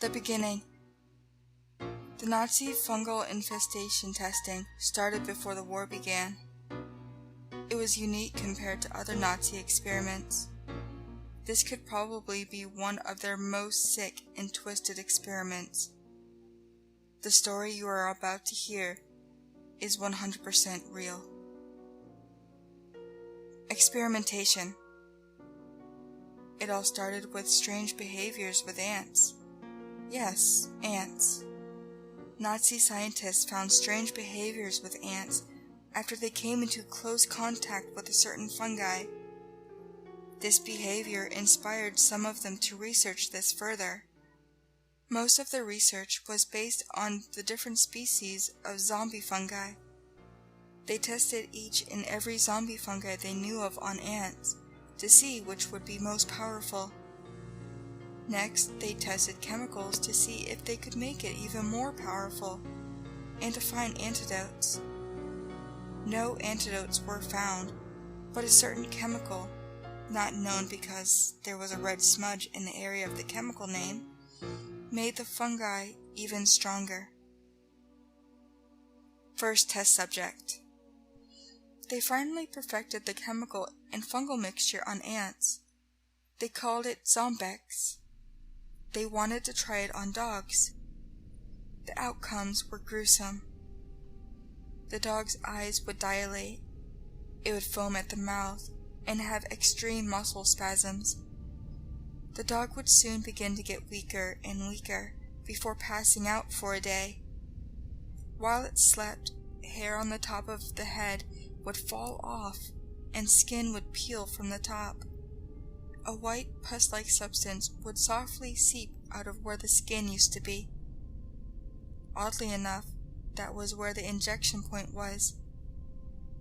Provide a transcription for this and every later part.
The beginning. The Nazi fungal infestation testing started before the war began. It was unique compared to other Nazi experiments. This could probably be one of their most sick and twisted experiments. The story you are about to hear is 100% real. Experimentation. It all started with strange behaviors with ants. Yes, ants. Nazi scientists found strange behaviors with ants after they came into close contact with a certain fungi. This behavior inspired some of them to research this further. Most of their research was based on the different species of zombie fungi. They tested each and every zombie fungi they knew of on ants to see which would be most powerful. Next, they tested chemicals to see if they could make it even more powerful, and to find antidotes. No antidotes were found, but a certain chemical, not known because there was a red smudge in the area of the chemical name, made the fungi even stronger. First test subject. They finally perfected the chemical and fungal mixture on ants. They called it Zombex. They wanted to try it on dogs. The outcomes were gruesome. The dog's eyes would dilate, it would foam at the mouth, and have extreme muscle spasms. The dog would soon begin to get weaker and weaker before passing out for a day. While it slept, hair on the top of the head would fall off and skin would peel from the top. A white pus-like substance would softly seep out of where the skin used to be. Oddly enough, that was where the injection point was.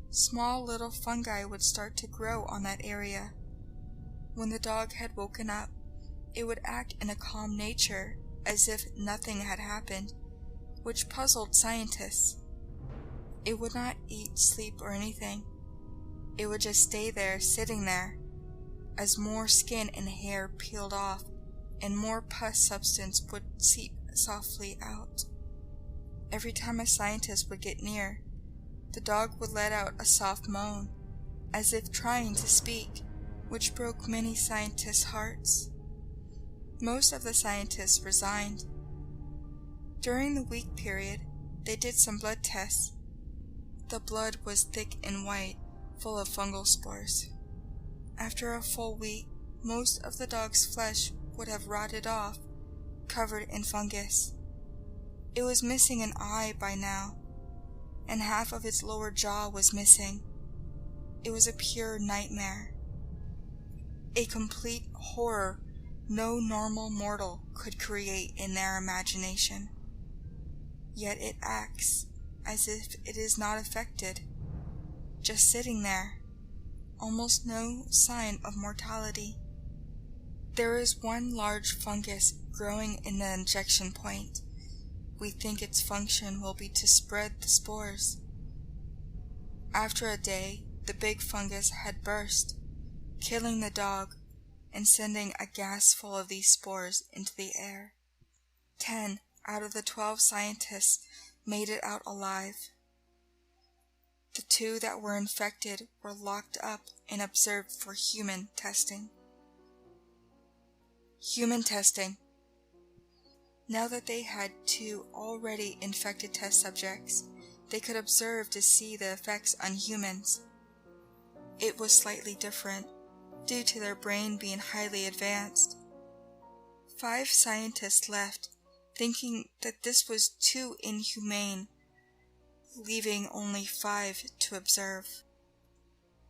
Small little fungi would start to grow on that area. When the dog had woken up, it would act in a calm nature, as if nothing had happened, which puzzled scientists. It would not eat, sleep, or anything. It would just stay there, sitting there, as more skin and hair peeled off and more pus substance would seep softly out. Every time a scientist would get near, the dog would let out a soft moan, as if trying to speak, which broke many scientists' hearts. Most of the scientists resigned. During the week period, they did some blood tests. The blood was thick and white, full of fungal spores. After a full week, most of the dog's flesh would have rotted off, covered in fungus. It was missing an eye by now, and half of its lower jaw was missing. It was a pure nightmare. A complete horror no normal mortal could create in their imagination. Yet it acts as if it is not affected, just sitting there, almost no sign of mortality. There is one large fungus growing in the injection point. We think its function will be to spread the spores. After a day, the big fungus had burst, killing the dog and sending a gas full of these spores into the air. 10 out of the 12 scientists made it out alive. The 2 that were infected were locked up and observed for human testing. Human testing. Now that they had 2 already infected test subjects, they could observe to see the effects on humans. It was slightly different, due to their brain being highly advanced. 5 scientists left, thinking that this was too inhumane, leaving only 5 to observe.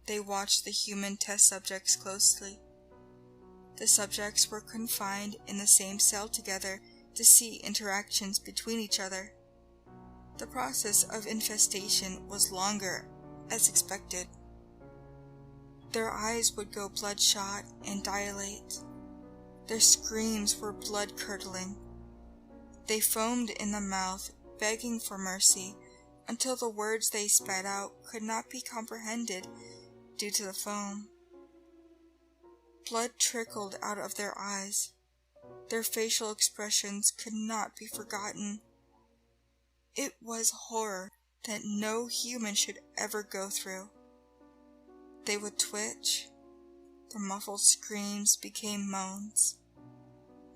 They watched the human test subjects closely. The subjects were confined in the same cell together to see interactions between each other. The process of infestation was longer, as expected. Their eyes would go bloodshot and dilate. Their screams were blood-curdling. They foamed in the mouth, begging for mercy, until the words they spat out could not be comprehended due to the foam. Blood trickled out of their eyes. Their facial expressions could not be forgotten. It was horror that no human should ever go through. They would twitch. Their muffled screams became moans.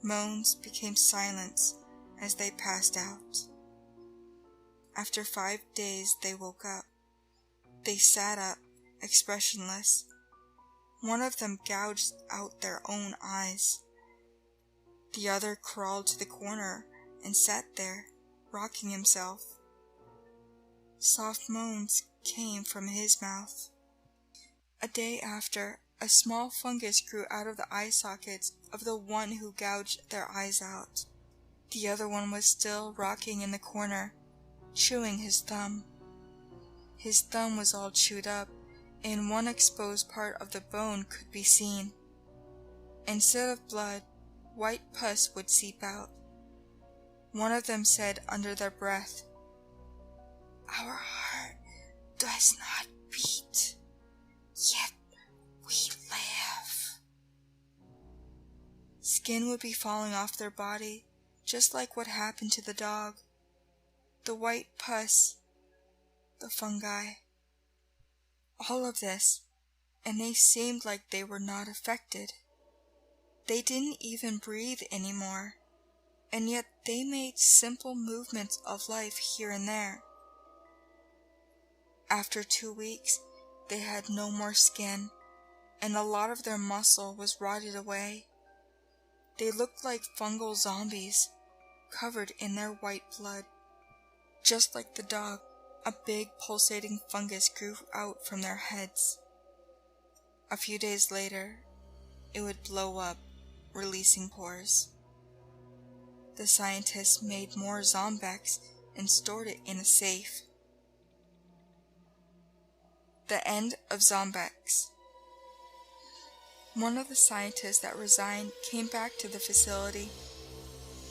Moans became silence as they passed out. After 5 days they woke up. They sat up, expressionless. One of them gouged out their own eyes. The other crawled to the corner and sat there, rocking himself. Soft moans came from his mouth. A day after, a small fungus grew out of the eye sockets of the one who gouged their eyes out. The other one was still rocking in the corner, chewing his thumb. His thumb was all chewed up, and one exposed part of the bone could be seen. Instead of blood, white pus would seep out. One of them said under their breath, "Our heart does not beat, yet we live." Skin would be falling off their body, just like what happened to the dog. The white pus, the fungi, all of this, and they seemed like they were not affected. They didn't even breathe anymore, and yet they made simple movements of life here and there. After 2 weeks, they had no more skin, and a lot of their muscle was rotted away. They looked like fungal zombies, covered in their white blood. Just like the dog, a big pulsating fungus grew out from their heads. A few days later, it would blow up, releasing pores. The scientists made more Zombex and stored it in a safe. The end of Zombex. One of the scientists that resigned came back to the facility.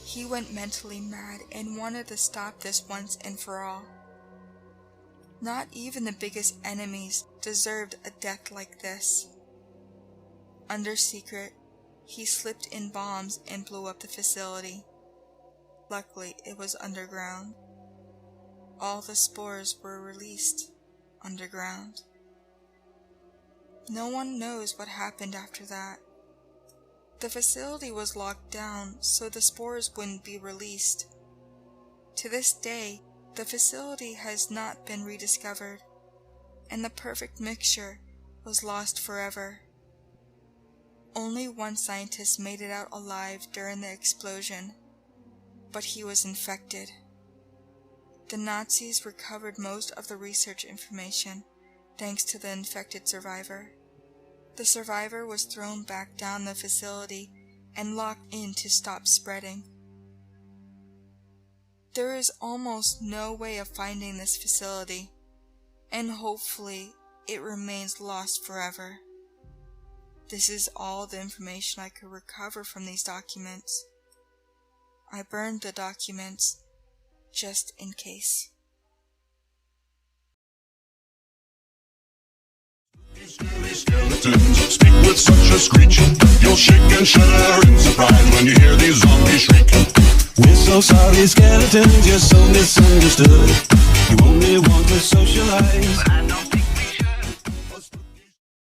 He went mentally mad and wanted to stop this once and for all. Not even the biggest enemies deserved a death like this. Under secret, he slipped in bombs and blew up the facility. Luckily, it was underground. All the spores were released underground. No one knows what happened after that. The facility was locked down so the spores wouldn't be released. To this day, the facility has not been rediscovered, and the perfect mixture was lost forever. Only one scientist made it out alive during the explosion, but he was infected. The Nazis recovered most of the research information thanks to the infected survivor. The survivor was thrown back down the facility and locked in to stop spreading. There is almost no way of finding this facility, and hopefully it remains lost forever. This is all the information I could recover from these documents. I burned the documents just in case. Skeletons speak with such a screech. You'll shake and shudder in surprise when you hear these zombies shriek. We're so sorry, skeletons, you're so misunderstood. You only want to socialize.